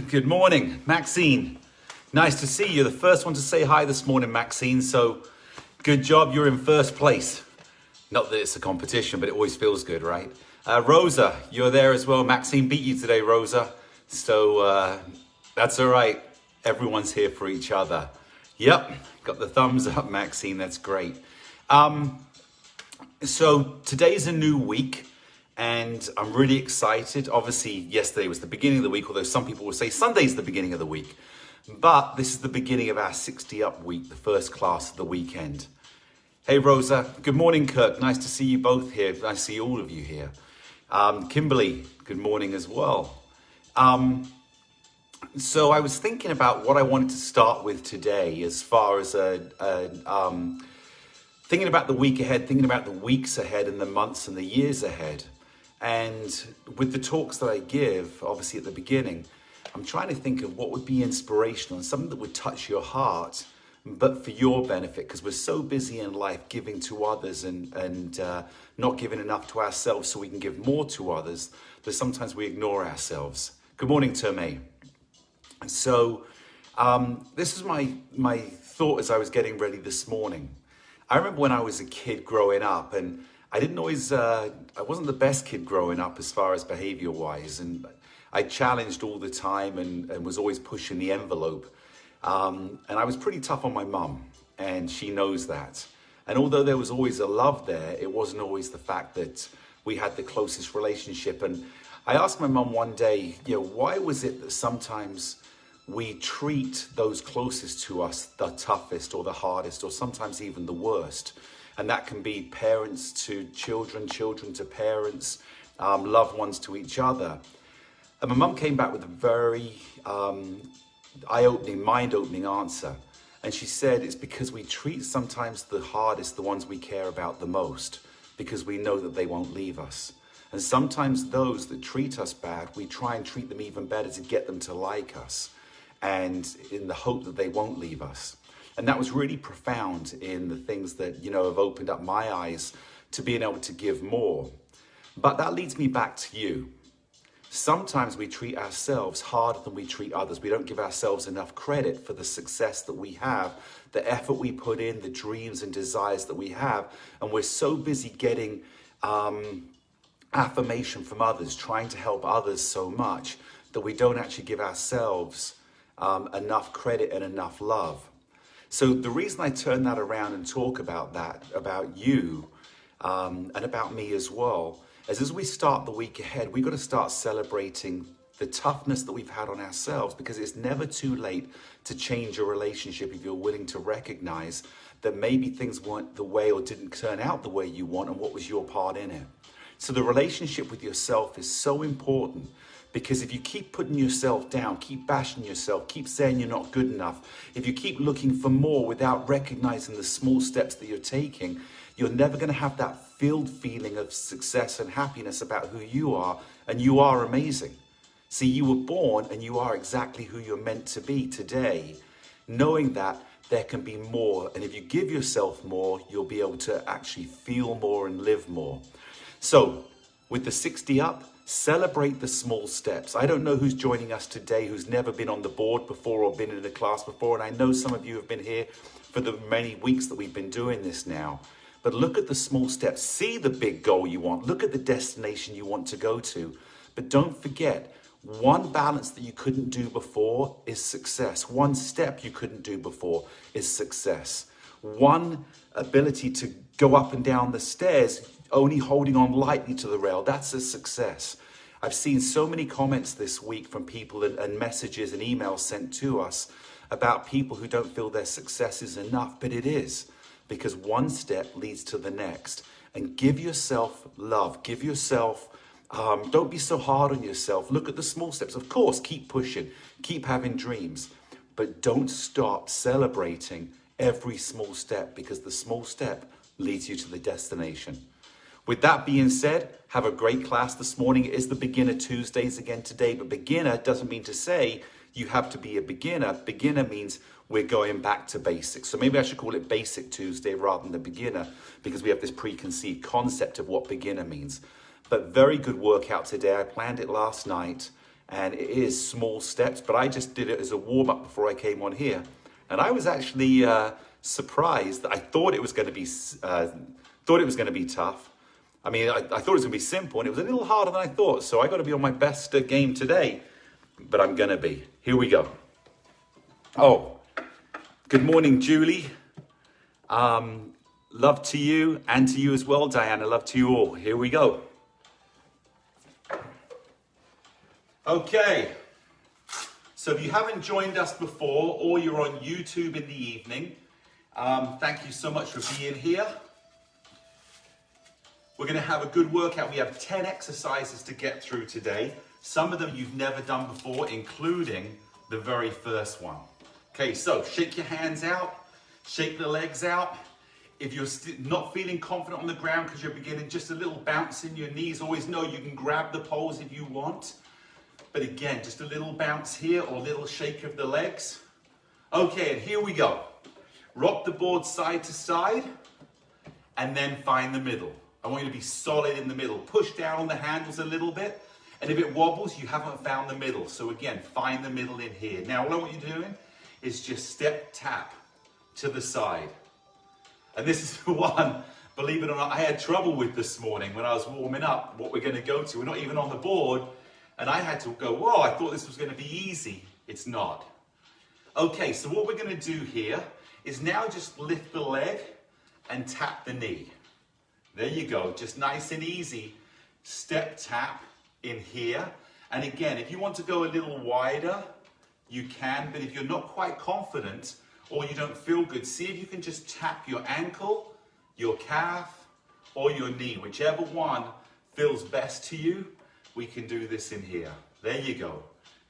Good morning, Maxine. Nice to see you. The first one to say hi this morning, Maxine. So good job, you're in first place. Not that it's a competition, but it always feels good, right? Rosa, you're there as well. Maxine beat you today, Rosa. So that's all right. Everyone's here for each other. Yep, got the thumbs up, Maxine. That's great. So today's a new week. And I'm really excited. Obviously, yesterday was the beginning of the week, although some people will say Sunday's the beginning of the week. But this is the beginning of our 60 Up week, the first class of the weekend. Hey, Rosa. Good morning, Kirk. Nice to see you both here. Nice to see all of you here. Kimberly, good morning as well. So I was thinking about what I wanted to start with today as far as thinking about the week ahead, thinking about the weeks ahead and the months and the years ahead. And with the talks that I give, obviously at the beginning, I'm trying to think of what would be inspirational and something that would touch your heart, but for your benefit, because we're so busy in life giving to others and not giving enough to ourselves so we can give more to others, that sometimes we ignore ourselves. Good morning, Terme. So this is my thought as I was getting ready this morning. I remember when I was a kid growing up, and I didn't always, I wasn't the best kid growing up as far as behavior wise, and I challenged all the time and was always pushing the envelope. And I was pretty tough on my mum, and she knows that. And although there was always a love there, it wasn't always the fact that we had the closest relationship. And I asked my mum one day, why was it that sometimes we treat those closest to us the toughest or the hardest, or sometimes even the worst? And that can be parents to children, children to parents, loved ones to each other. And my mum came back with a very eye-opening, mind-opening answer. And she said it's because we treat sometimes the hardest, the ones we care about the most, because we know that they won't leave us. And sometimes those that treat us bad, we try and treat them even better to get them to like us, and in the hope that they won't leave us. And that was really profound in the things that, have opened up my eyes to being able to give more. But that leads me back to you. Sometimes we treat ourselves harder than we treat others. We don't give ourselves enough credit for the success that we have, the effort we put in, the dreams and desires that we have. And we're so busy getting affirmation from others, trying to help others so much that we don't actually give ourselves enough credit and enough love. So the reason I turn that around and talk about that, about you and about me as well, is as we start the week ahead, we've got to start celebrating the toughness that we've had on ourselves, because it's never too late to change a relationship if you're willing to recognize that maybe things weren't the way or didn't turn out the way you want, and what was your part in it. So the relationship with yourself is so important. Because if you keep putting yourself down, keep bashing yourself, keep saying you're not good enough, if you keep looking for more without recognizing the small steps that you're taking, you're never going to have that filled feeling of success and happiness about who you are. And you are amazing. See, you were born and you are exactly who you're meant to be today, knowing that there can be more. And if you give yourself more, you'll be able to actually feel more and live more. So with the 60 Up, celebrate the small steps. I don't know who's joining us today who's never been on the board before or been in a class before. And I know some of you have been here for the many weeks that we've been doing this now. But look at the small steps. See the big goal you want. Look at the destination you want to go to. But don't forget, one balance that you couldn't do before is success. One step you couldn't do before is success. One ability to go up and down the stairs only holding on lightly to the rail, that's a success. I've seen so many comments this week from people and messages and emails sent to us about people who don't feel their success is enough, but it is, because one step leads to the next. And give yourself love, give yourself, don't be so hard on yourself. Look at the small steps. Of course, keep pushing, keep having dreams, but don't stop celebrating every small step, because the small step leads you to the destination. With that being said, have a great class this morning. It is the Beginner Tuesdays again today, but beginner doesn't mean to say you have to be a beginner. Beginner means we're going back to basics. So maybe I should call it Basic Tuesday rather than the beginner, because we have this preconceived concept of what beginner means. But very good workout today. I planned it last night, And it is small steps, but I just did it as a warm-up before I came on here. And I was actually surprised that I thought it was going to be tough. I mean, I thought it was going to be simple, and it was a little harder than I thought. So I got to be on my best game today, but I'm going to be. Here we go. Oh, good morning, Julie. Love to you, and to you as well, Diana. Love to you all. Here we go. Okay. So if you haven't joined us before, or you're on YouTube in the evening, thank you so much for being here. We're going to have a good workout. We have 10 exercises to get through today. Some of them you've never done before, including the very first one. Okay, so shake your hands out, shake the legs out. If you're not feeling confident on the ground because you're beginning, just a little bounce in your knees. Always know you can grab the poles if you want. But again, just a little bounce here or a little shake of the legs. Okay, and here we go. Rock the board side to side and then find the middle. I want you to be solid in the middle. Push down on the handles a little bit. And if it wobbles, you haven't found the middle. So again, find the middle in here. Now, all I want you doing is just step, tap to the side. And this is the one, believe it or not, I had trouble with this morning when I was warming up what we're going to go to. We're not even on the board. And I had to go, whoa, I thought this was going to be easy. It's not. Okay, so what we're going to do here is now just lift the leg and tap the knee. There you go, just nice and easy. Step, tap in here. And again, if you want to go a little wider, you can. But if you're not quite confident or you don't feel good, see if you can just tap your ankle, your calf, or your knee. Whichever one feels best to you. We can do this in here. There you go.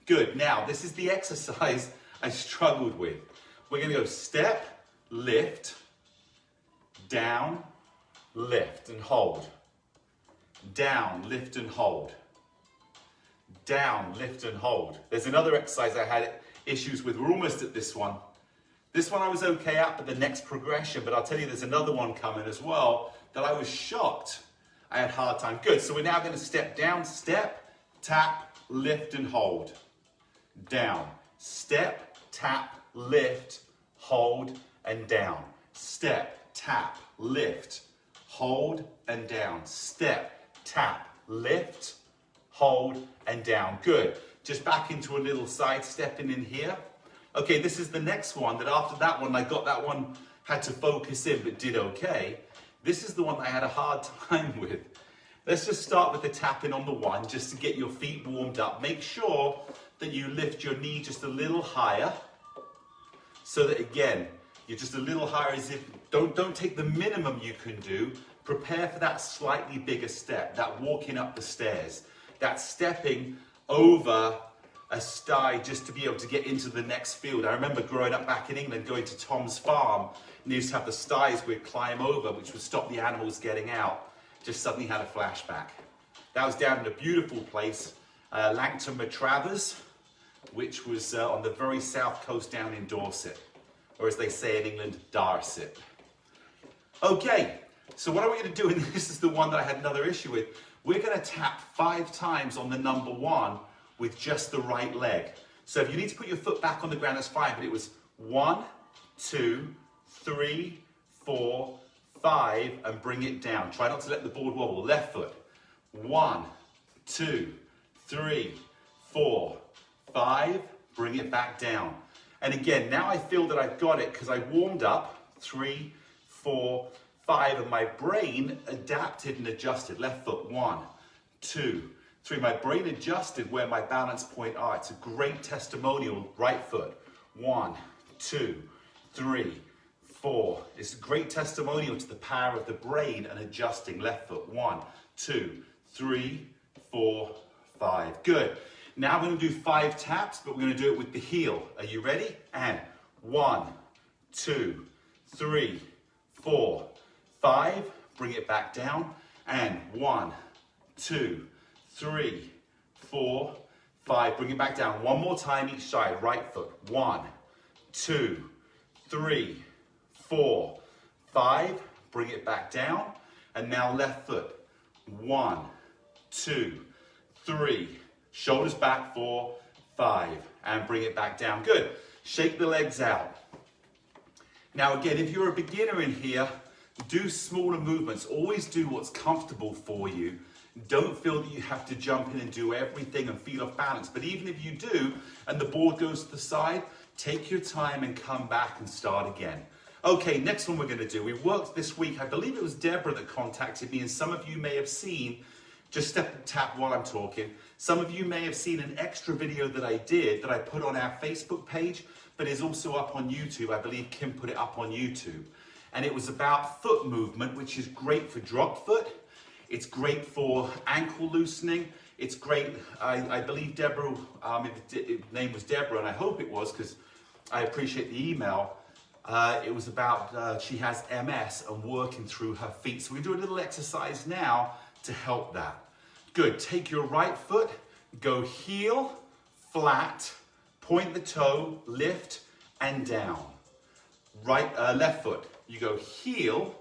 Good. Now, this is the exercise I struggled with. We're going to go step, lift, down, lift and hold. Down, lift and hold. Down, lift and hold. There's another exercise I had issues with. We're almost at this one. This one I was okay at, but the next progression. But I'll tell you, there's another one coming as well that I was shocked. I had a hard time. Good, so we're now going to step down, step, tap, lift and hold. Down, step, tap, lift, hold and down. Step, tap, lift, hold and down. Step, tap, lift, hold and down. Good, just back into a little side stepping in here. Okay, this is the next one that after that one, I got that one, had to focus in but did okay. This is the one I had a hard time with. Let's just start with the tapping on the one, just to get your feet warmed up. Make sure that you lift your knee just a little higher, so that again, you're just a little higher as if, don't take the minimum you can do. Prepare for that slightly bigger step, that walking up the stairs, that stepping over a sty just to be able to get into the next field. I remember growing up back in England, going to Tom's farm, and they used to have the sties we'd climb over, which would stop the animals getting out. Just suddenly had a flashback. That was down in a beautiful place, Langton Matravers, which was on the very south coast down in Dorset, or as they say in England, Darset. Okay, so what I want you to do, and this is the one that I had another issue with, we're going to tap 5 times on the number 1 with just the right leg. So if you need to put your foot back on the ground, that's fine, but it was 1, 2, 3, 4, 5, and bring it down. Try not to let the board wobble. Left foot. 1, 2, 3, 4, 5, bring it back down. And again, now I feel that I've got it because I warmed up. 3, 4, 5, and my brain adapted and adjusted. Left foot. 1, 2, 3. My brain adjusted where my balance point are. It's a great testimonial. Right foot. 1, 2, 3, 4. It's a great testimonial to the power of the brain and adjusting. Left foot. 1, 2, 3, 4, 5. Good. Now we're going to do 5 taps, but we're going to do it with the heel. Are you ready? And 1, 2, 3, 4, 5. Bring it back down. And 1, 2, 3, 4, 5. Bring it back down. One more time each side. Right foot. 1, 2, 3, 4, 5. Bring it back down. And now left foot. 1, 2, 3. Shoulders back, 4, 5, and bring it back down. Good. Shake the legs out. Now again, if you're a beginner in here, do smaller movements. Always do what's comfortable for you. Don't feel that you have to jump in and do everything and feel off balance. But even if you do, and the board goes to the side, take your time and come back and start again. Okay, next one we're going to do. We worked this week, I believe it was Deborah that contacted me, and some of you may have seen, just step and tap while I'm talking, some of you may have seen an extra video that I did that I put on our Facebook page, but is also up on YouTube. I believe Kim put it up on YouTube. And it was about foot movement, which is great for drop foot. It's great for ankle loosening. It's great, I believe Deborah, if name was Deborah, and I hope it was because I appreciate the email. It was about, she has MS and working through her feet. So we do a little exercise now to help that. Good, take your right foot, go heel, flat, point the toe, lift, and down. Right, left foot, you go heel,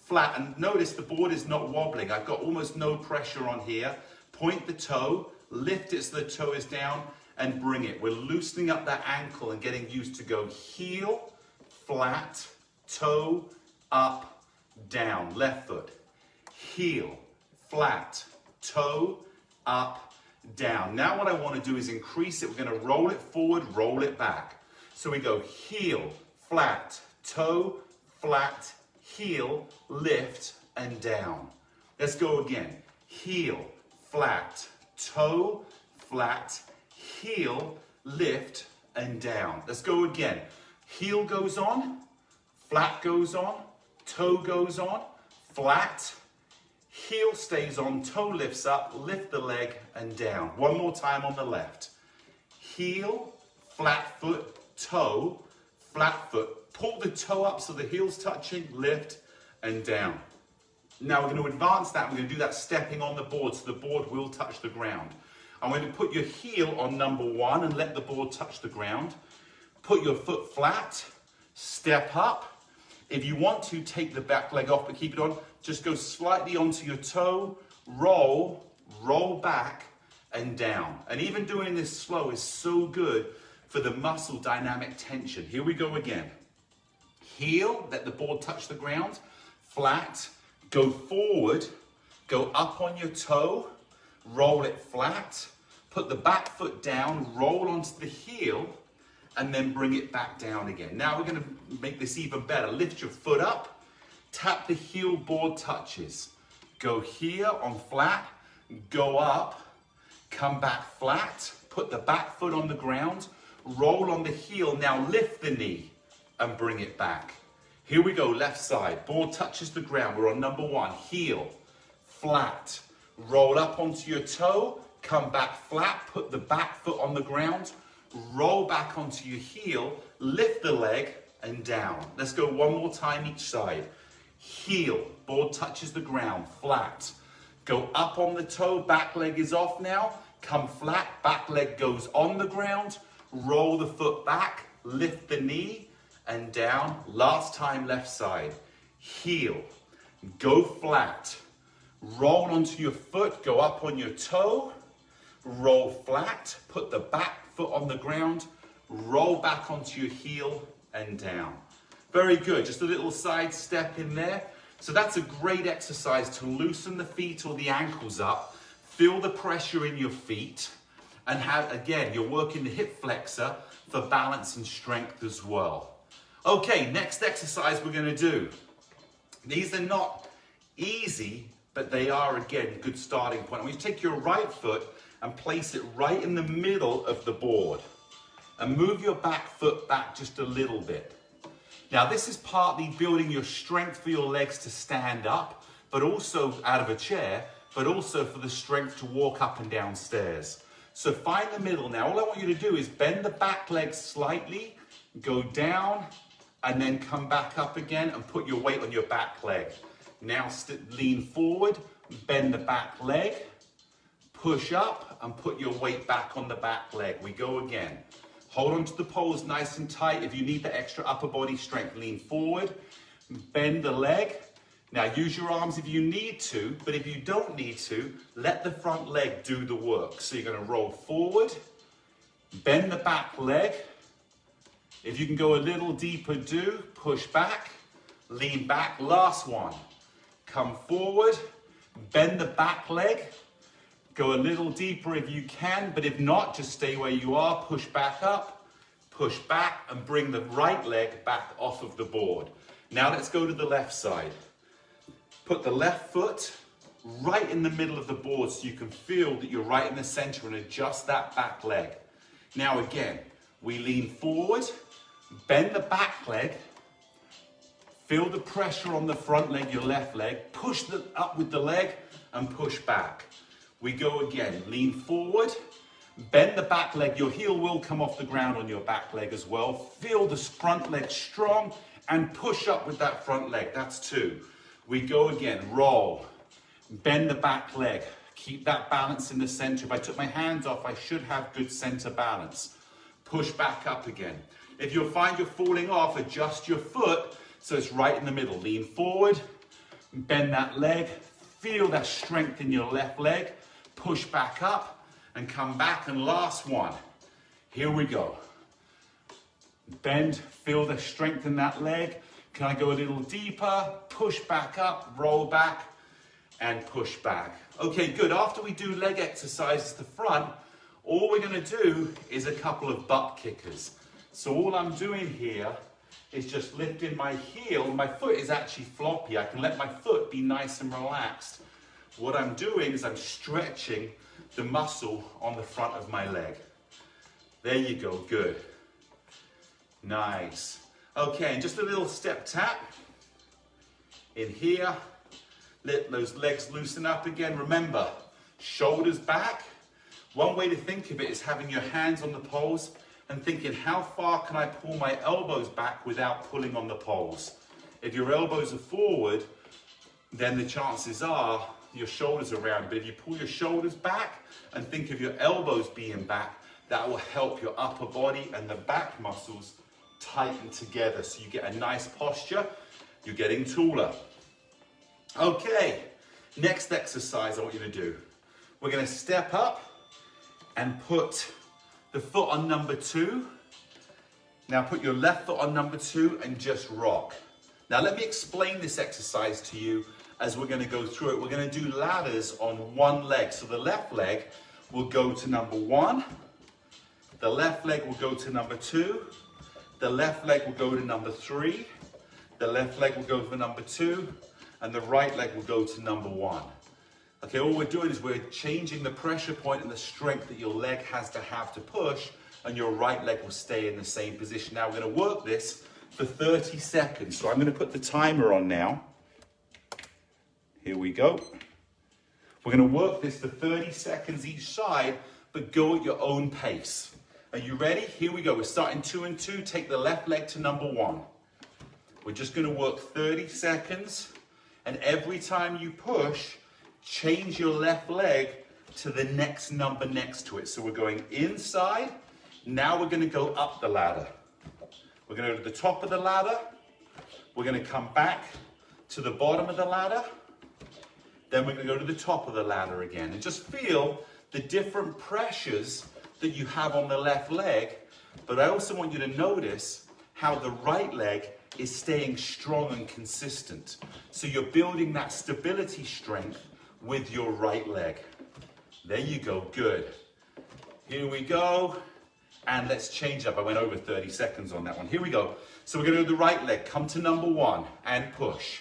flat, and notice the board is not wobbling. I've got almost no pressure on here. Point the toe, lift it so the toe is down, and bring it. We're loosening up that ankle and getting used to go heel, flat, toe, up, down. Left foot, heel, flat, toe, up, down. Now what I want to do is increase it. We're going to roll it forward, roll it back. So we go heel, flat, toe, flat, heel, lift, and down. Let's go again. Heel, flat, toe, flat, heel, lift, and down. Let's go again. Heel goes on, flat goes on, toe goes on, flat, heel stays on, toe lifts up, lift the leg, and down. One more time on the left. Heel, flat foot, toe, flat foot. Pull the toe up so the heel's touching, lift, and down. Now we're going to advance that. We're going to do that stepping on the board so the board will touch the ground. I'm going to put your heel on number 1 and let the board touch the ground. Put your foot flat, step up. If you want to, take the back leg off but keep it on. Just go slightly onto your toe, roll, roll back, and down. And even doing this slow is so good for the muscle dynamic tension. Here we go again. Heel, let the board touch the ground, flat, go forward, go up on your toe, roll it flat, put the back foot down, roll onto the heel, and then bring it back down again. Now we're going to make this even better. Lift your foot up, tap the heel, board touches. Go here on flat, go up, come back flat, put the back foot on the ground, roll on the heel, now lift the knee and bring it back. Here we go, left side, board touches the ground. We're on number 1, heel, flat, roll up onto your toe, come back flat, put the back foot on the ground, roll back onto your heel, lift the leg, and down. Let's go one more time each side. Heel, board touches the ground, flat. Go up on the toe, back leg is off now. Come flat, back leg goes on the ground. Roll the foot back, lift the knee, and down. Last time, left side. Heel, go flat. Roll onto your foot, go up on your toe. Roll flat, put the back foot on the ground. Roll back onto your heel and down. Very good, just a little side step in there. So that's a great exercise to loosen the feet or the ankles up, feel the pressure in your feet, and have, again, you're working the hip flexor for balance and strength as well. Okay, next exercise we're going to do. These are not easy, but they are, again, good starting point. I want you to take your right foot and place it right in the middle of the board. And move your back foot back just a little bit. Now this is partly building your strength for your legs to stand up, but also out of a chair, but also for the strength to walk up and down stairs. So find the middle. Now all I want you to do is bend the back leg slightly, go down, and then come back up again and put your weight on your back leg. Now lean forward, bend the back leg, push up, and put your weight back on the back leg. We go again. Hold on to the poles nice and tight. If you need the extra upper body strength, lean forward, bend the leg, Now use your arms if you need to, but if you don't need to, let the front leg do the work. So you're going to roll forward, bend the back leg. If you can go a little deeper, do. Push back, lean back. Last one. Come forward, bend the back leg. Go a little deeper if you can, but if not, just stay where you are. Push back up, push back, and bring the right leg back off of the board. Now let's go to the left side. Put the left foot right in the middle of the board so you can feel that you're right in the center and adjust that back leg. Now again, we lean forward, bend the back leg, feel the pressure on the front leg, your left leg, push up with the leg and push back. We go again, lean forward, bend the back leg, your heel will come off the ground on your back leg as well. Feel the front leg strong and push up with that front leg, that's 2. We go again, roll, bend the back leg, keep that balance in the center. If I took my hands off, I should have good center balance. Push back up again. If you find you're falling off, adjust your foot so it's right in the middle. Lean forward, bend that leg, feel that strength in your left leg, push back up and come back, and last one. Here we go. Bend, feel the strength in that leg. Can I go a little deeper? Push back up, roll back, and push back. Okay, good. After we do leg exercises to the front, all we're going to do is a couple of butt kickers. So all I'm doing here is just lifting my heel. My foot is actually floppy. I can let my foot be nice and relaxed. What I'm doing is I'm stretching the muscle on the front of my leg. There you go, good. Nice. Okay, and just a little step tap in here. Let those legs loosen up again. Remember, shoulders back. One way to think of it is having your hands on the poles and thinking, how far can I pull my elbows back without pulling on the poles? If your elbows are forward, then the chances are your shoulders are round. But if you pull your shoulders back and think of your elbows being back, that will help your upper body and the back muscles tighten together so you get a nice posture. You're getting taller. Okay, next exercise I want you to do. We're going to step up and put the foot on number 2. Now put your left foot on number 2 and just rock. Now let me explain this exercise to you as we're going to go through it. We're going to do ladders on one leg. So the left leg will go to number 1. The left leg will go to number 2. The left leg will go to number 3. The left leg will go for number 2. And the right leg will go to number 1. Okay, all we're doing is we're changing the pressure point and the strength that your leg has to have to push, and your right leg will stay in the same position. Now we're going to work this for 30 seconds. So I'm going to put the timer on now. Here we go. We're going to work this for 30 seconds each side, but go at your own pace. Are you ready? Here we go. We're starting 2 and 2. Take the left leg to number 1. We're just going to work 30 seconds. And every time you push, change your left leg to the next number next to it. So we're going inside. Now we're going to go up the ladder. We're going to go to the top of the ladder. We're going to come back to the bottom of the ladder. Then we're going to go to the top of the ladder again. And just feel the different pressures that you have on the left leg. But I also want you to notice how the right leg is staying strong and consistent. So you're building that stability strength with your right leg. There you go, good. Here we go. And let's change up. I went over 30 seconds on that one. Here we go. So we're going to do the right leg. Come to number 1 and push.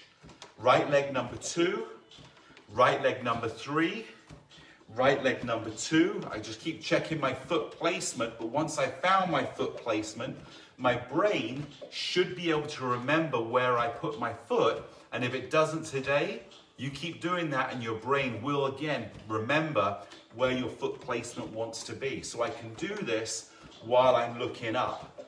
Right leg number 2. Right leg number 3. Right leg number 2. I just keep checking my foot placement, but once I found my foot placement, my brain should be able to remember where I put my foot. And if it doesn't today, you keep doing that and your brain will again remember where your foot placement wants to be. So I can do this while I'm looking up.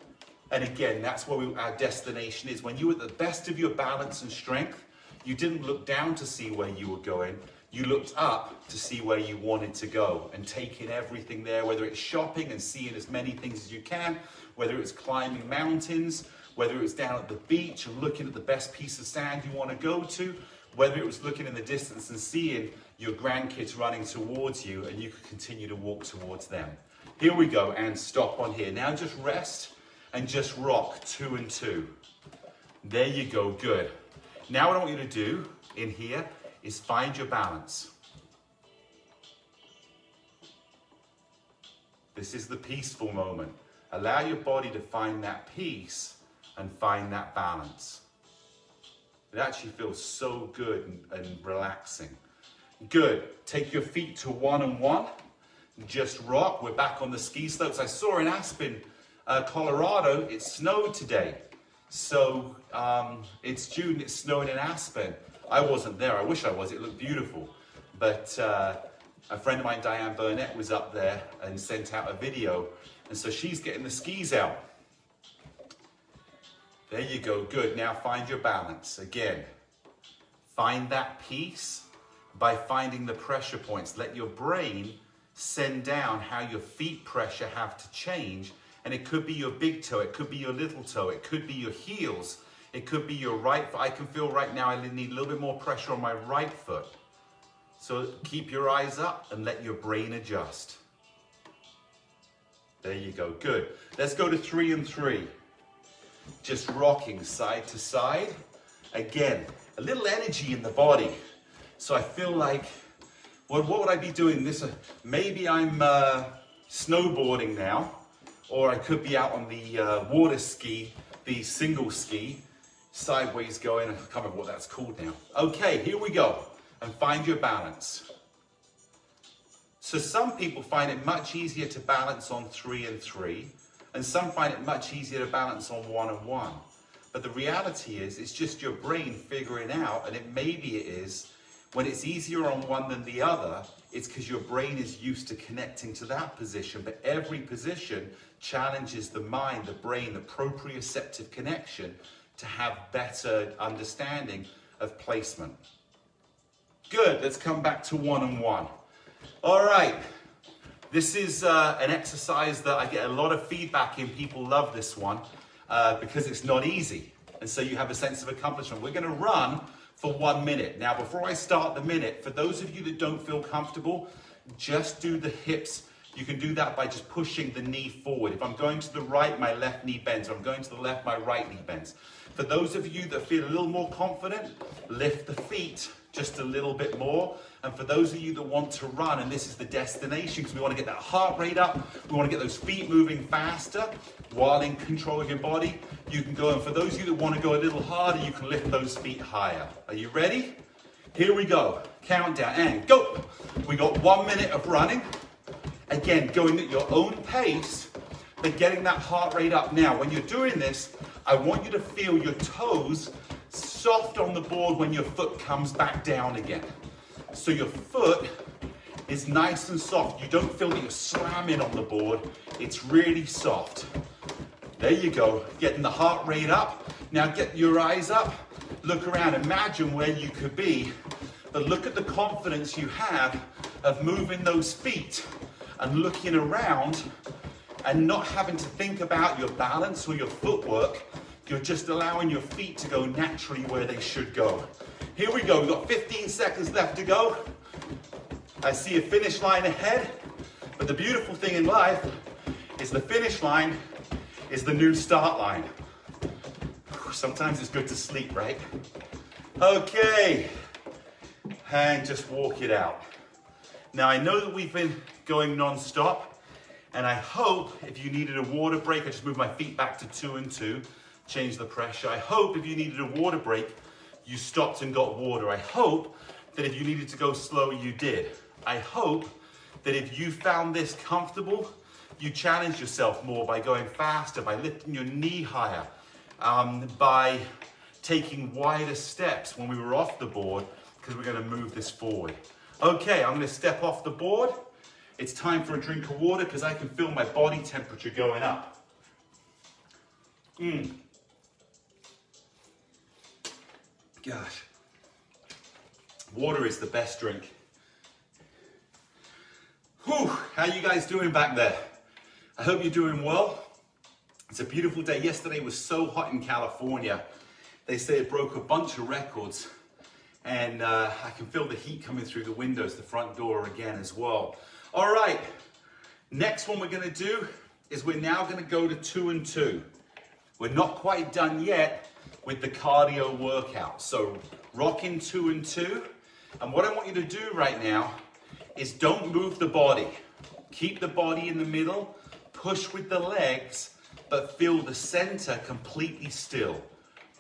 And again, that's where our destination is. When you're at the best of your balance and strength, you didn't look down to see where you were going. You looked up to see where you wanted to go and take in everything there, whether it's shopping and seeing as many things as you can, whether it's climbing mountains, whether it's down at the beach and looking at the best piece of sand you want to go to, whether it was looking in the distance and seeing your grandkids running towards you and you could continue to walk towards them. Here we go, and stop on here. Now just rest and just rock 2 and 2. There you go, good. Now what I want you to do in here is find your balance. This is the peaceful moment. Allow your body to find that peace and find that balance. It actually feels so good and relaxing. Good. Take your feet to 1 and 1. Just rock. We're back on the ski slopes. I saw in Aspen, Colorado, it snowed today. So it's June, it's snowing in Aspen. I wasn't there. I wish I was. It looked beautiful. But a friend of mine, Diane Burnett, was up there and sent out a video. And so she's getting the skis out. There you go, good. Now find your balance. Again, find that peace by finding the pressure points. Let your brain send down how your feet pressure have to change. And it could be your big toe, it could be your little toe, it could be your heels, it could be your right foot. I can feel right now I need a little bit more pressure on my right foot. So keep your eyes up and let your brain adjust. There you go, good. Let's go to 3 and 3. Just rocking side to side. Again, a little energy in the body. So I feel like, well, what would I be doing? Maybe I'm snowboarding now, or I could be out on the water ski, the single ski, sideways going. I can't remember what that's called now. Okay, here we go. And find your balance. So some people find it much easier to balance on 3 and 3. And some find it much easier to balance on 1 and 1. But the reality is, it's just your brain figuring out, and maybe it is, when it's easier on one than the other, it's because your brain is used to connecting to that position. But every position challenges the mind, the brain, the proprioceptive connection to have better understanding of placement. Good, let's come back to 1 and 1. All right. This is an exercise that I get a lot of feedback in. People love this one because it's not easy. And so you have a sense of accomplishment. We're going to run for 1 minute. Now, before I start the minute, for those of you that don't feel comfortable, just do the hips. You can do that by just pushing the knee forward. If I'm going to the right, my left knee bends. If I'm going to the left, my right knee bends. For those of you that feel a little more confident, lift the feet just a little bit more. And for those of you that want to run, and this is the destination, because we want to get that heart rate up, we want to get those feet moving faster while in control of your body, you can go. And for those of you that want to go a little harder, you can lift those feet higher. Are you ready? Here we go. Countdown and go. We got 1 minute of running. Again, going at your own pace, but getting that heart rate up. Now, when you're doing this, I want you to feel your toes soft on the board when your foot comes back down again. So your foot is nice and soft. You don't feel that you're slamming on the board. It's really soft. There you go, getting the heart rate up. Now get your eyes up, look around, imagine where you could be, but look at the confidence you have of moving those feet and looking around and not having to think about your balance or your footwork. You're just allowing your feet to go naturally where they should go. Here we go, we've got 15 seconds left to go. I see a finish line ahead, but the beautiful thing in life is the finish line is the new start line. Sometimes it's good to sleep, right? Okay, and just walk it out. Now I know that we've been going non-stop, and I hope if you needed a water break, I just moved my feet back to 2 and 2, change the pressure. I hope if you needed a water break, you stopped and got water. I hope that if you needed to go slower, you did. I hope that if you found this comfortable, you challenged yourself more by going faster, by lifting your knee higher, by taking wider steps when we were off the board, because we're going to move this forward. Okay, I'm going to step off the board. It's time for a drink of water because I can feel my body temperature going up. Gosh, water is the best drink. Whew, how you guys doing back there? I hope you're doing well. It's a beautiful day. Yesterday was so hot in California. They say it broke a bunch of records. And I can feel the heat coming through the windows, the front door again as well. All right, next one we're gonna do is we're now gonna go to 2 and 2. We're not quite done yet with the cardio workout. So rocking 2 and 2. And what I want you to do right now is don't move the body. Keep the body in the middle, push with the legs, but feel the center completely still.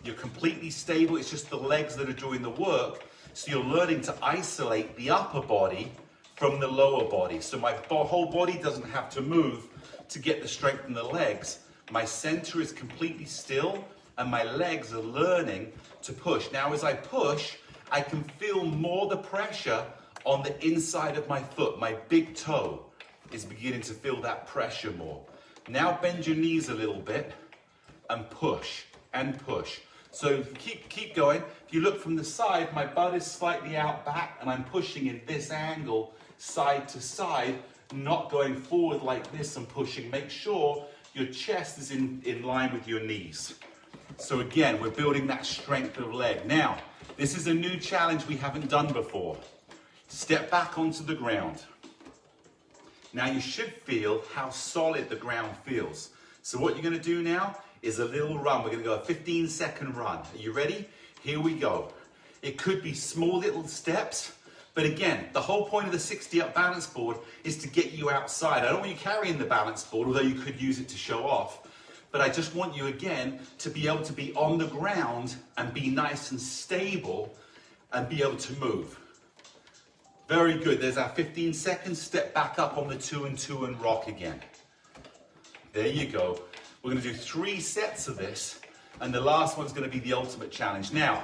You're completely stable, it's just the legs that are doing the work. So you're learning to isolate the upper body from the lower body. So my whole body doesn't have to move to get the strength in the legs. My center is completely still and my legs are learning to push. Now as I push, I can feel more the pressure on the inside of my foot. My big toe is beginning to feel that pressure more. Now bend your knees a little bit and push and push. So keep going. If you look from the side, my butt is slightly out back and I'm pushing in this angle, side to side, not going forward like this and pushing. Make sure your chest is in line with your knees. So again, we're building that strength of leg. Now, this is a new challenge we haven't done before. Step back onto the ground. Now you should feel how solid the ground feels. So what you're gonna do now is a little run. We're gonna go a 15-second run. Are you ready? Here we go. It could be small little steps, but again, the whole point of the 60-up balance board is to get you outside. I don't want you carrying the balance board, although you could use it to show off, but I just want you again to be able to be on the ground and be nice and stable and be able to move. Very good, there's our 15 seconds. Step back up on the 2 and 2 and rock again. There you go. We're gonna do 3 sets of this, and the last one's gonna be the ultimate challenge. Now,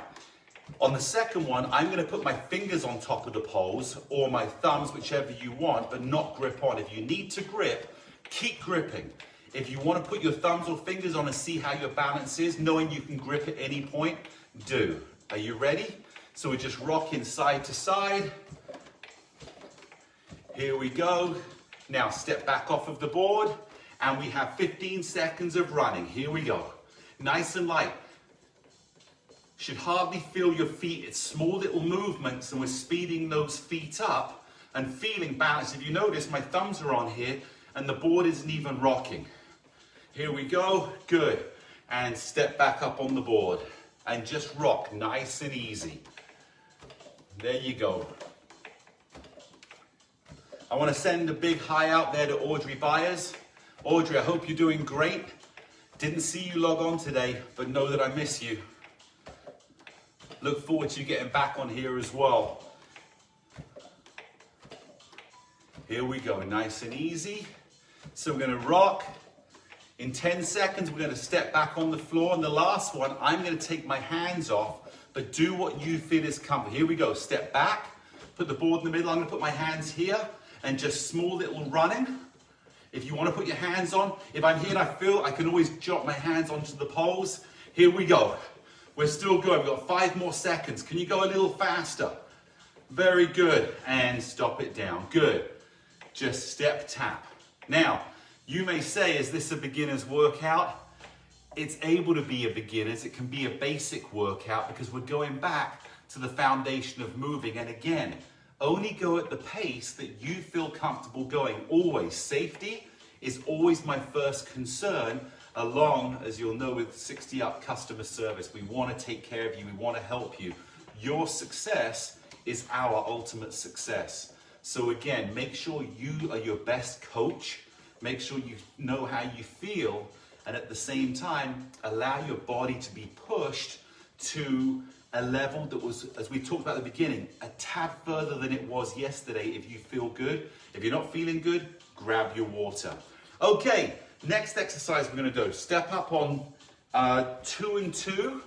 on the second one, I'm gonna put my fingers on top of the poles, or my thumbs, whichever you want, but not grip on. If you need to grip, keep gripping. If you wanna put your thumbs or fingers on and see how your balance is, knowing you can grip at any point, do. Are you ready? So we're just rocking side to side. Here we go. Now step back off of the board. And we have 15 seconds of running. Here we go. Nice and light. Should hardly feel your feet. It's small little movements and we're speeding those feet up and feeling balance. If you notice, my thumbs are on here and the board isn't even rocking. Here we go. Good. And step back up on the board and just rock nice and easy. There you go. I want to send a big hi out there to Audrey Byers. Audrey, I hope you're doing great. Didn't see you log on today, but know that I miss you. Look forward to you getting back on here as well. Here we go, nice and easy. So we're gonna rock. In 10 seconds, we're gonna step back on the floor. And the last one, I'm gonna take my hands off, but do what you feel is comfortable. Here we go, step back, put the board in the middle. I'm gonna put my hands here and just small little running. If you want to put your hands on, if I'm here and I feel, I can always jot my hands onto the poles. Here we go. We're still going. We've got 5 more seconds. Can you go a little faster? Very good. And stop it down. Good. Just step tap. Now, you may say, is this a beginner's workout? It's able to be a beginner's. It can be a basic workout because we're going back to the foundation of moving. And again, only go at the pace that you feel comfortable going. Always. Safety is always my first concern, along, as you'll know, with 60-up customer service. We want to take care of you. We want to help you. Your success is our ultimate success. So again, make sure you are your best coach. Make sure you know how you feel. And at the same time, allow your body to be pushed to a level that was, as we talked about at the beginning, a tad further than it was yesterday if you feel good. If you're not feeling good, grab your water. Okay, next exercise we're gonna do. Step up on 2 and 2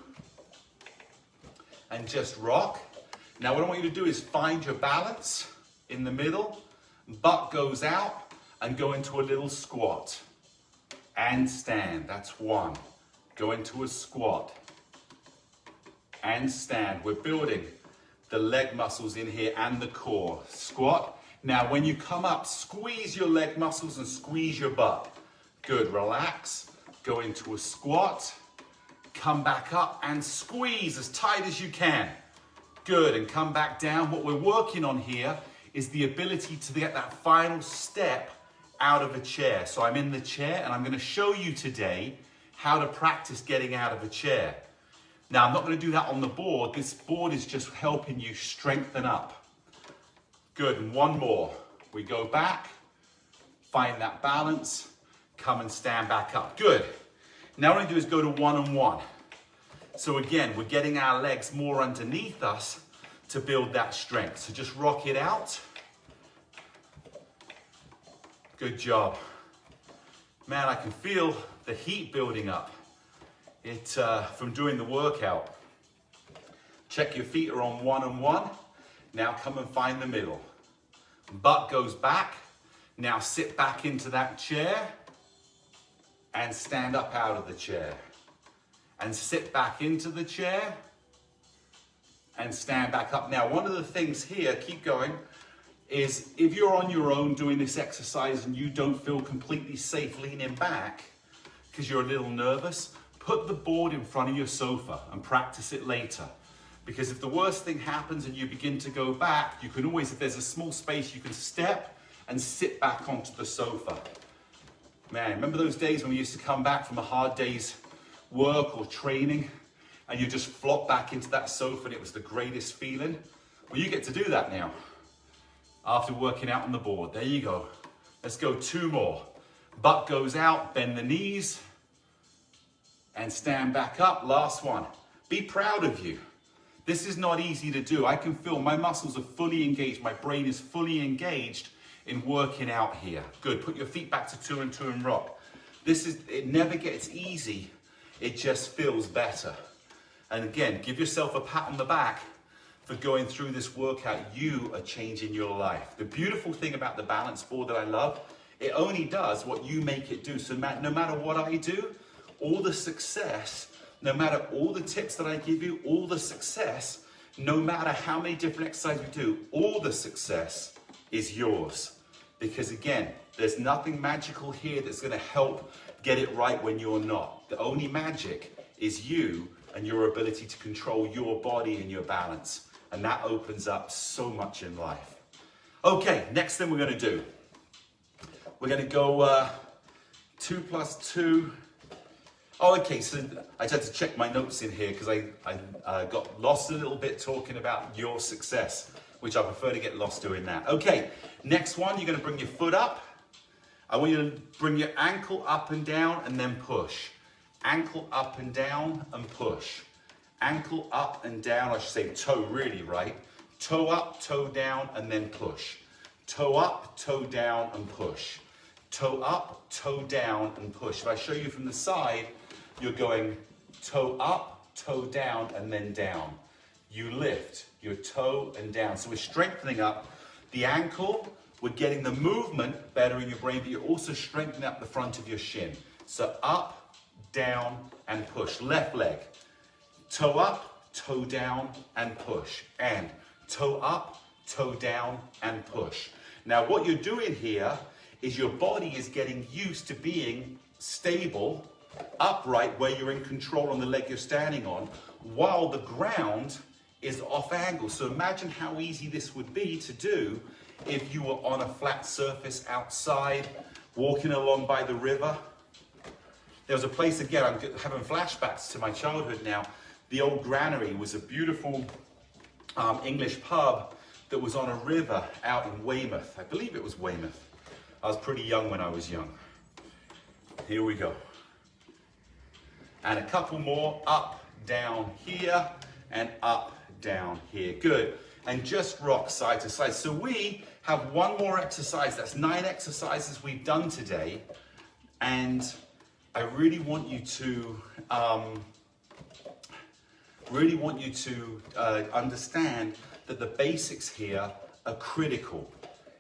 and just rock. Now what I want you to do is find your balance in the middle, butt goes out and go into a little squat. And stand, that's 1. Go into a squat. And stand. We're building the leg muscles in here and the core. Squat. Now when you come up, squeeze your leg muscles and squeeze your butt. Good, relax. Go into a squat. Come back up and squeeze as tight as you can. Good, and come back down. What we're working on here is the ability to get that final step out of a chair. So I'm in the chair and I'm going to show you today how to practice getting out of a chair. Now, I'm not going to do that on the board. This board is just helping you strengthen up. Good, and one more. We go back, find that balance, come and stand back up. Good. Now what I do is go to 1 and 1. So again, we're getting our legs more underneath us to build that strength. So just rock it out. Good job. Man, I can feel the heat building up from doing the workout. Check your feet are on 1 and 1. Now come and find the middle. Butt goes back. Now sit back into that chair and stand up out of the chair. And sit back into the chair and stand back up. Now, one of the things here, keep going, is if you're on your own doing this exercise and you don't feel completely safe leaning back because you're a little nervous, put the board in front of your sofa and practice it later. Because if the worst thing happens and you begin to go back, you can always, if there's a small space, you can step and sit back onto the sofa. Man, remember those days when we used to come back from a hard day's work or training and you just flop back into that sofa and it was the greatest feeling? Well, you get to do that now after working out on the board. There you go. Let's go 2 more. Butt goes out, bend the knees and stand back up. Last one. Be proud of you. This is not easy to do. I can feel my muscles are fully engaged. My brain is fully engaged in working out here. Good. Put your feet back to 2 and 2 and rock. It never gets easy. It just feels better. And again, give yourself a pat on the back for going through this workout. You are changing your life. The beautiful thing about the balance board that I love, it only does what you make it do. So no matter what I do, all the success, no matter all the tips that I give you, all the success, no matter how many different exercises we do, all the success is yours. Because again, there's nothing magical here that's going to help get it right when you're not. The only magic is you and your ability to control your body and your balance. And that opens up so much in life. Okay, next thing we're going to do. We're going to go 2 plus 2. Oh, okay, so I just had to check my notes in here because I got lost a little bit talking about your success, which I prefer to get lost doing that. Okay, next one, you're going to bring your foot up. I want you to bring your ankle up and down and then push. Ankle up and down and push. Ankle up and down, I should say toe really, right? Toe up, toe down, and then push. Toe up, toe down, and push. Toe up, toe down, and push. If I show you from the side, you're going toe up, toe down, and then down. You lift your toe and down. So we're strengthening up the ankle. We're getting the movement better in your brain, but you're also strengthening up the front of your shin. So up, down, and push. Left leg. Toe up, toe down, and push. And toe up, toe down, and push. Now what you're doing here is your body is getting used to being stable, upright, where you're in control on the leg you're standing on, while the ground is off angle. So imagine how easy this would be to do if you were on a flat surface outside, walking along by the river. There was a place, again, I'm having flashbacks to my childhood now. The old granary was a beautiful English pub that was on a river out in Weymouth. I believe it was Weymouth. I was pretty young when I was young. Here we go. And a couple more, up, down here, and up, down here. Good. And just rock side to side. So we have one more exercise. That's 9 exercises we've done today. And I really want you to understand that the basics here are critical.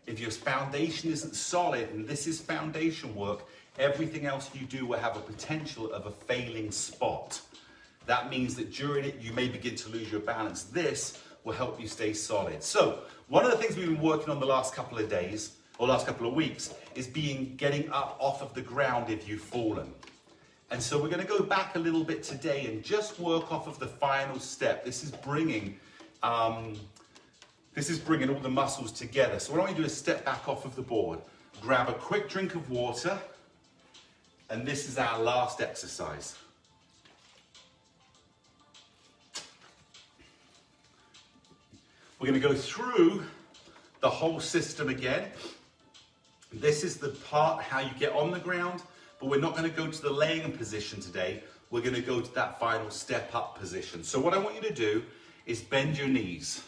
If your foundation isn't solid, and this is foundation work, everything else you do will have a potential of a failing spot. That means that during it, you may begin to lose your balance. This will help you stay solid. So one of the things we've been working on the last couple of days, or last couple of weeks, is getting up off of the ground if you've fallen. And so we're going to go back a little bit today and just work off of the final step. This is bringing this is bringing all the muscles together. So what I want you to do is step back off of the board, grab a quick drink of water, and this is our last exercise. We're going to go through the whole system again. This is the part how you get on the ground, but we're not going to go to the laying position today. We're going to go to that final step up position. So what I want you to do is bend your knees.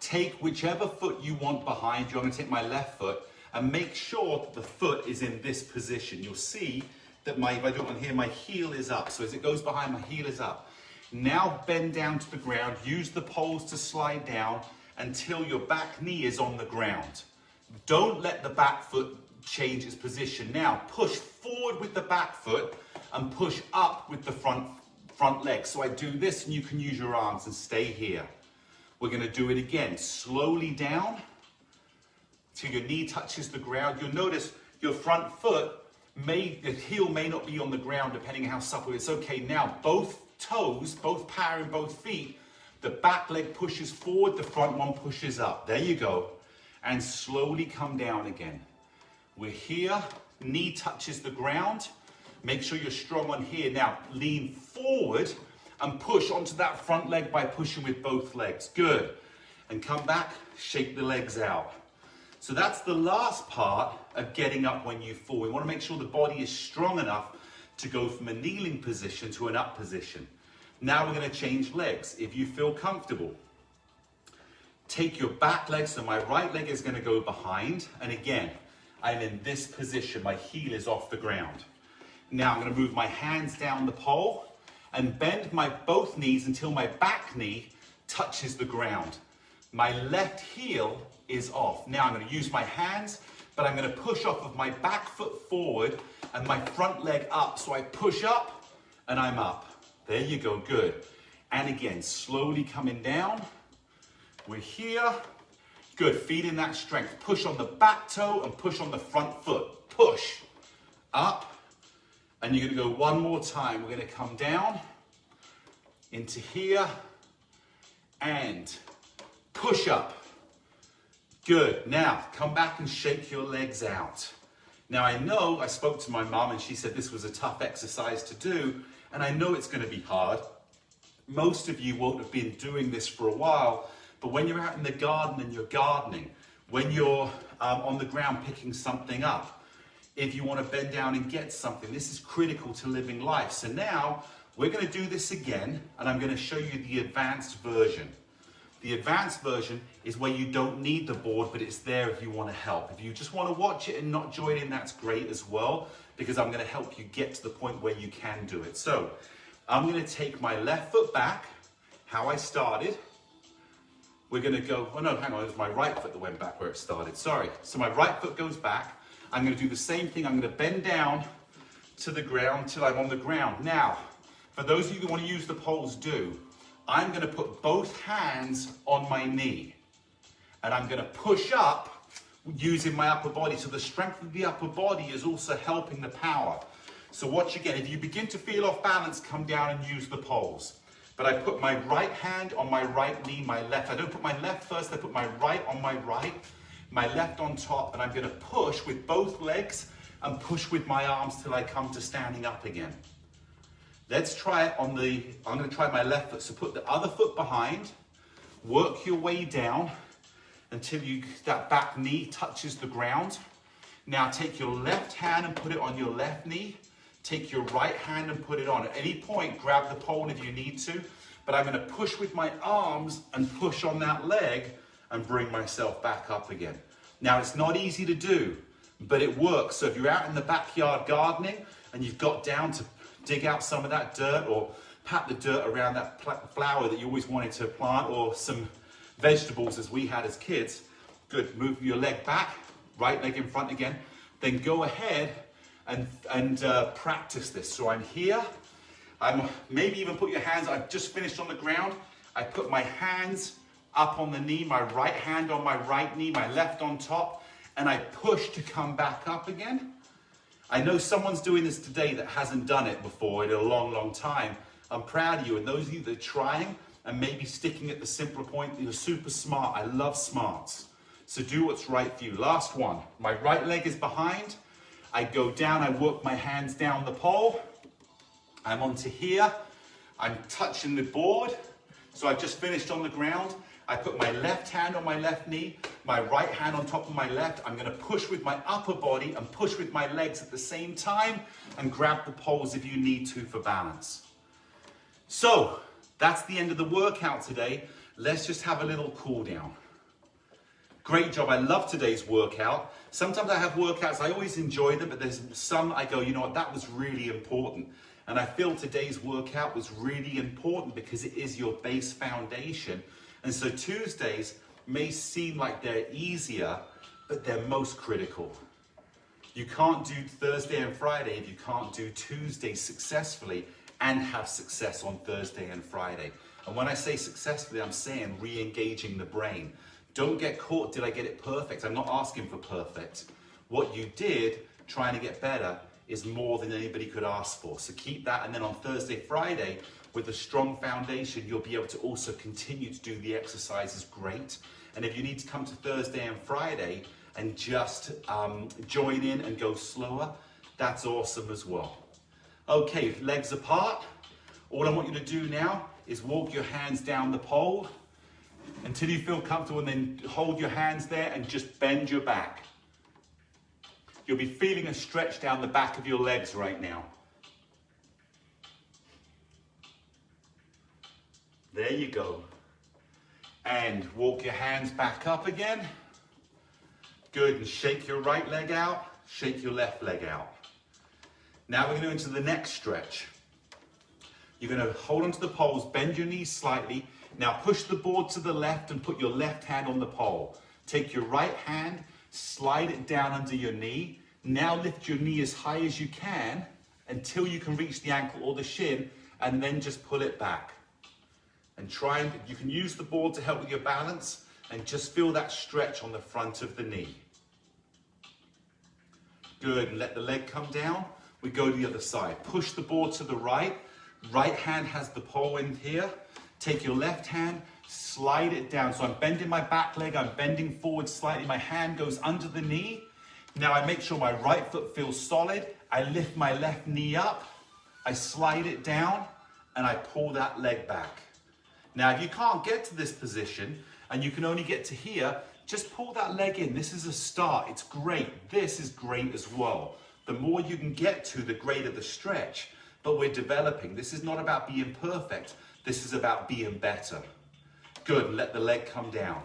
Take whichever foot you want behind you. I'm going to take my left foot and make sure that the foot is in this position. You'll see that if I do it on here, my heel is up. So as it goes behind, my heel is up. Now bend down to the ground. Use the poles to slide down until your back knee is on the ground. Don't let the back foot change its position. Now push forward with the back foot and push up with the front leg. So I do this and you can use your arms and stay here. We're going to do it again. Slowly down till your knee touches the ground. You'll notice your front foot, the heel may not be on the ground depending on how supple it is. Okay, now both toes, both power in both feet, the back leg pushes forward, the front one pushes up. There you go. And slowly come down again. We're here, knee touches the ground. Make sure you're strong on here. Now lean forward and push onto that front leg by pushing with both legs. Good. And come back, shake the legs out. So that's the last part of getting up when you fall. We want to make sure the body is strong enough to go from a kneeling position to an up position. Now we're going to change legs. If you feel comfortable, take your back leg, so my right leg is going to go behind. And again, I'm in this position. My heel is off the ground. Now I'm going to move my hands down the pole and bend my both knees until my back knee touches the ground. My left heel is off. Now I'm going to use my hands, but I'm going to push off of my back foot forward and my front leg up. So I push up and I'm up. There you go, good. And again, slowly coming down. We're here. Good, feet in that strength. Push on the back toe and push on the front foot. Push, up. And you're going to go one more time. We're going to come down into here and push up. Good. Now, come back and shake your legs out. Now, I know I spoke to my mom and she said this was a tough exercise to do, and I know it's going to be hard. Most of you won't have been doing this for a while, but when you're out in the garden and you're gardening, when you're on the ground picking something up, if you want to bend down and get something, this is critical to living life. So now we're going to do this again, and I'm going to show you the advanced version. The advanced version is where you don't need the board, but it's there if you want to help. If you just want to watch it and not join in, that's great as well, because I'm going to help you get to the point where you can do it. So I'm going to take my left foot back, how I started. We're going to go, oh no, hang on, it was my right foot that went back where it started. Sorry. So my right foot goes back. I'm going to do the same thing. I'm going to bend down to the ground till I'm on the ground. Now, for those of you who want to use the poles, I'm going to put both hands on my knee. And I'm going to push up using my upper body. So the strength of the upper body is also helping the power. So watch again. If you begin to feel off balance, come down and use the poles. But I put my right hand on my right knee, my left. I don't put my left first. I put my right on my right. My left on top, and I'm going to push with both legs and push with my arms till I come to standing up again. Let's try it I'm going to try my left foot. So put the other foot behind, work your way down until that back knee touches the ground. Now take your left hand and put it on your left knee. Take your right hand and put it on. At any point, grab the pole if you need to, but I'm going to push with my arms and push on that leg and bring myself back up again. Now, it's not easy to do, but it works. So if you're out in the backyard gardening and you've got down to dig out some of that dirt or pat the dirt around that flower that you always wanted to plant, or some vegetables as we had as kids, good, move your leg back, right leg in front again, then go ahead and practice this. So I'm here, maybe even put your hands, I've just finished on the ground, I put my hands up on the knee, my right hand on my right knee, my left on top, and I push to come back up again. I know someone's doing this today that hasn't done it before in a long, long time. I'm proud of you, and those of you that are trying, and maybe sticking at the simpler point. You're super smart. I love smarts. So do what's right for you. Last one. My right leg is behind. I go down, I work my hands down the pole. I'm onto here. I'm touching the board. So I've just finished on the ground. I put my left hand on my left knee, my right hand on top of my left. I'm gonna push with my upper body and push with my legs at the same time and grab the poles if you need to for balance. So that's the end of the workout today. Let's just have a little cool down. Great job. I love today's workout. Sometimes I have workouts, I always enjoy them, but there's some I go, you know what, that was really important. And I feel today's workout was really important because it is your base foundation. And so Tuesdays may seem like they're easier, but they're most critical. You can't do Thursday and Friday if you can't do Tuesday successfully and have success on Thursday and Friday. And when I say successfully, I'm saying re-engaging the brain. Don't get caught, did I get it perfect? I'm not asking for perfect. What you did, trying to get better, is more than anybody could ask for. So keep that, and then on Thursday, Friday, with a strong foundation, you'll be able to also continue to do the exercises great. And if you need to come to Thursday and Friday and just join in and go slower, that's awesome as well. Okay, legs apart. All I want you to do now is walk your hands down the pole until you feel comfortable, and then hold your hands there and just bend your back. You'll be feeling a stretch down the back of your legs right now. There you go. And walk your hands back up again. Good, and shake your right leg out, shake your left leg out. Now we're going to go into the next stretch. You're going to hold onto the poles, bend your knees slightly. Now push the board to the left and put your left hand on the pole. Take your right hand, slide it down under your knee. Now lift your knee as high as you can until you can reach the ankle or the shin, and then just pull it back. And you can use the board to help with your balance, and just feel that stretch on the front of the knee. Good, and let the leg come down. We go to the other side. Push the board to the right. Right hand has the pole in here. Take your left hand, slide it down. So I'm bending my back leg, I'm bending forward slightly. My hand goes under the knee. Now I make sure my right foot feels solid. I lift my left knee up. I slide it down and I pull that leg back. Now if you can't get to this position and you can only get to here, just pull that leg in. This is a start. It's great. This is great as well. The more you can get to, the greater the stretch. But we're developing. This is not about being perfect. This is about being better. Good, let the leg come down.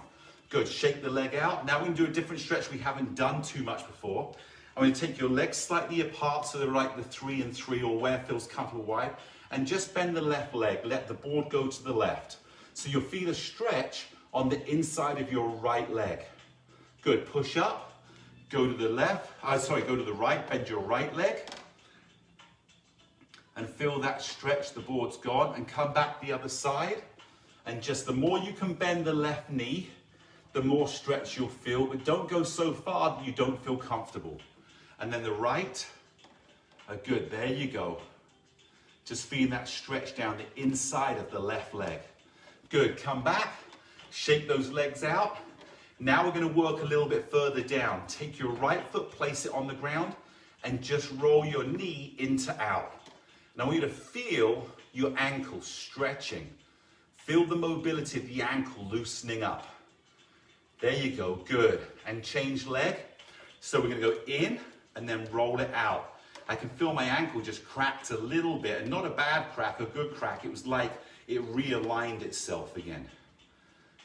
Good, shake the leg out. Now we're going to do a different stretch we haven't done too much before. I'm going to take your legs slightly apart to the right, the 3 and 3, or where it feels comfortable wide, and just bend the left leg. Let the board go to the left. So you'll feel a stretch on the inside of your right leg. Good, push up, go to the left, go to the right, bend your right leg. And feel that stretch, the board's gone, and come back the other side. And just the more you can bend the left knee, the more stretch you'll feel, but don't go so far that you don't feel comfortable. And then the right, good, there you go. Just feeling that stretch down the inside of the left leg. Good, come back, shake those legs out. Now we're gonna work a little bit further down. Take your right foot, place it on the ground, and just roll your knee into out. Now I want you to feel your ankle stretching. Feel the mobility of the ankle loosening up. There you go, good. And change leg. So we're gonna go in and then roll it out. I can feel my ankle just cracked a little bit, and not a bad crack, a good crack. It was like it realigned itself again.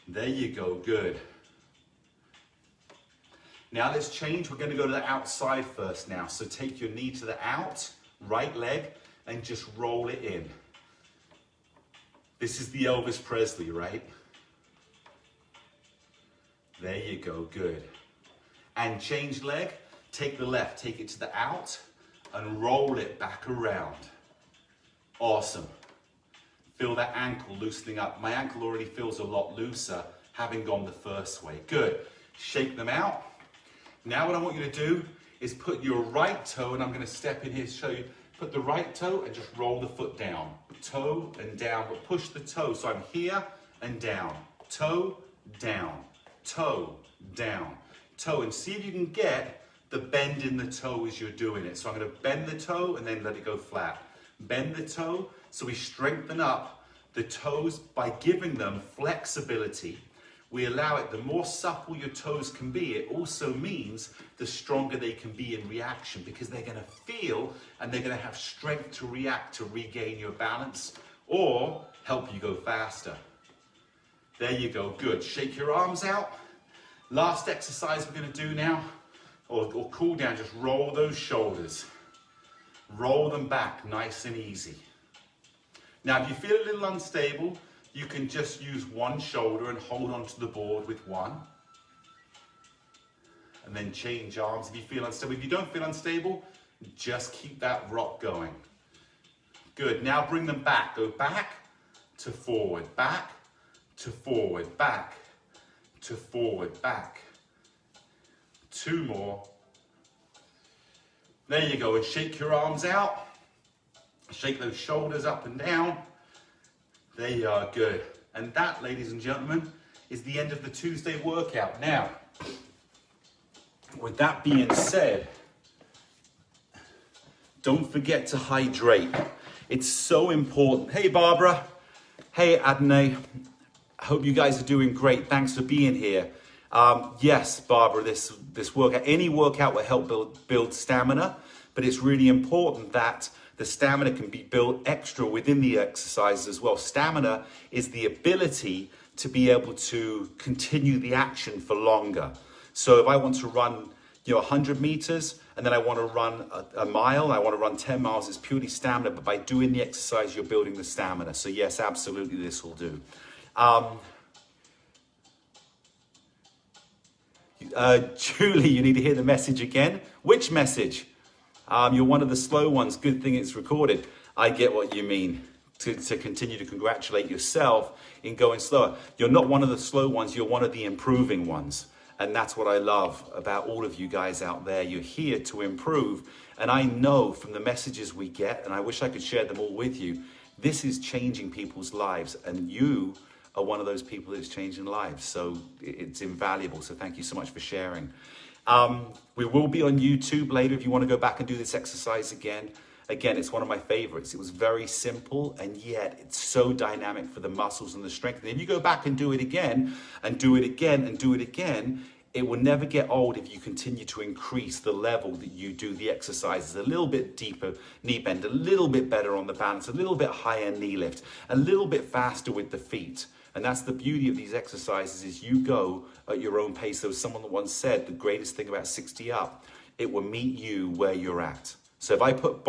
There you go, good. Now let's change. We're gonna go to the outside first now. So take your knee to the out, right leg, and just roll it in. This is the Elvis Presley, right? There you go, good. And change leg, take the left, take it to the out, and roll it back around. Awesome. Feel that ankle loosening up. My ankle already feels a lot looser, having gone the first way. Good. Shake them out. Now what I want you to do is put your right toe, and I'm going to step in here to show you, Put the right toe and just roll the foot down. Toe and down, but push the toe. So I'm here and down. Toe, down. Toe, down. Toe. And see if you can get the bend in the toe as you're doing it. So I'm going to bend the toe and then let it go flat. Bend the toe. So we strengthen up the toes by giving them flexibility. We allow it, the more supple your toes can be, it also means the stronger they can be in reaction, because they're going to feel and they're going to have strength to react, to regain your balance or help you go faster. There you go, good. Shake your arms out. Last exercise we're going to do now, or cool down, just roll those shoulders. Roll them back nice and easy. Now if you feel a little unstable, you can just use one shoulder and hold onto the board with one. And then change arms if you feel unstable. If you don't feel unstable, just keep that rock going. Good, now bring them back. Go back to forward, back to forward, back to forward, back. Two more. There you go, and shake your arms out. Shake those shoulders up and down. There you are, good. And that, ladies and gentlemen, is the end of the Tuesday workout. Now, with that being said, don't forget to hydrate. It's so important. Hey, Barbara. Hey, Adney. I hope you guys are doing great. Thanks for being here. Yes, Barbara, this workout, any workout will help build stamina, but it's really important that the stamina can be built extra within the exercises as well. Stamina is the ability to be able to continue the action for longer. So if I want to run 100 meters and then I want to run a mile, I want to run 10 miles, it's purely stamina, but by doing the exercise, you're building the stamina. So yes, absolutely, this will do. Julie, you need to hear the message again. Which message? You're one of the slow ones. Good thing it's recorded. I get what you mean. To continue to congratulate yourself in going slower. You're not one of the slow ones. You're one of the improving ones. And that's what I love about all of you guys out there. You're here to improve. And I know from the messages we get, and I wish I could share them all with you, this is changing people's lives. And you are one of those people that's changing lives. So it's invaluable. So thank you so much for sharing. We will be on YouTube later if you want to go back and do this exercise again. Again, it's one of my favorites. It was very simple, and yet it's so dynamic for the muscles and the strength. And if you go back and do it again, and do it again, and do it again, it will never get old if you continue to increase the level that you do the exercises. A little bit deeper knee bend, a little bit better on the balance, a little bit higher knee lift, a little bit faster with the feet. And that's the beauty of these exercises, is you go at your own pace. There was someone that once said the greatest thing about 60 Up, it will meet you where you're at. So if I put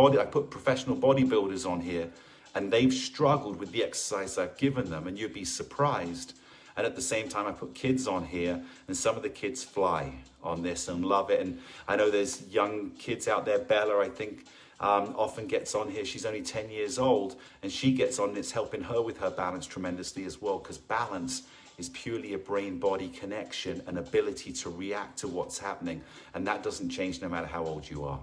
professional bodybuilders on here and they've struggled with the exercise I've given them, and you'd be surprised. And at the same time, I put kids on here, and some of the kids fly on this and love it. And I know there's young kids out there. Bella, I think, often gets on here. She's only 10 years old, and she gets on. It's helping her with her balance tremendously as well, because balance is purely a brain-body connection, an ability to react to what's happening. And that doesn't change no matter how old you are.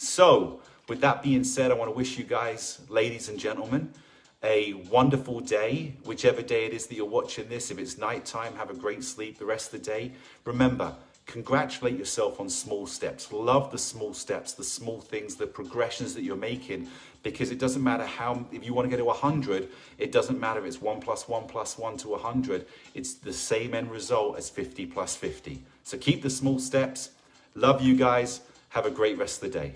So with that being said, I want to wish you guys, ladies and gentlemen, a wonderful day, whichever day it is that you're watching this. If it's nighttime, have a great sleep the rest of the day. Remember, congratulate yourself on small steps. Love the small steps, the small things, the progressions that you're making, because it doesn't matter how, if you want to get to 100, it doesn't matter if it's 1 + 1 + 1 to 100. It's the same end result as 50 + 50. So keep the small steps. Love you guys. Have a great rest of the day.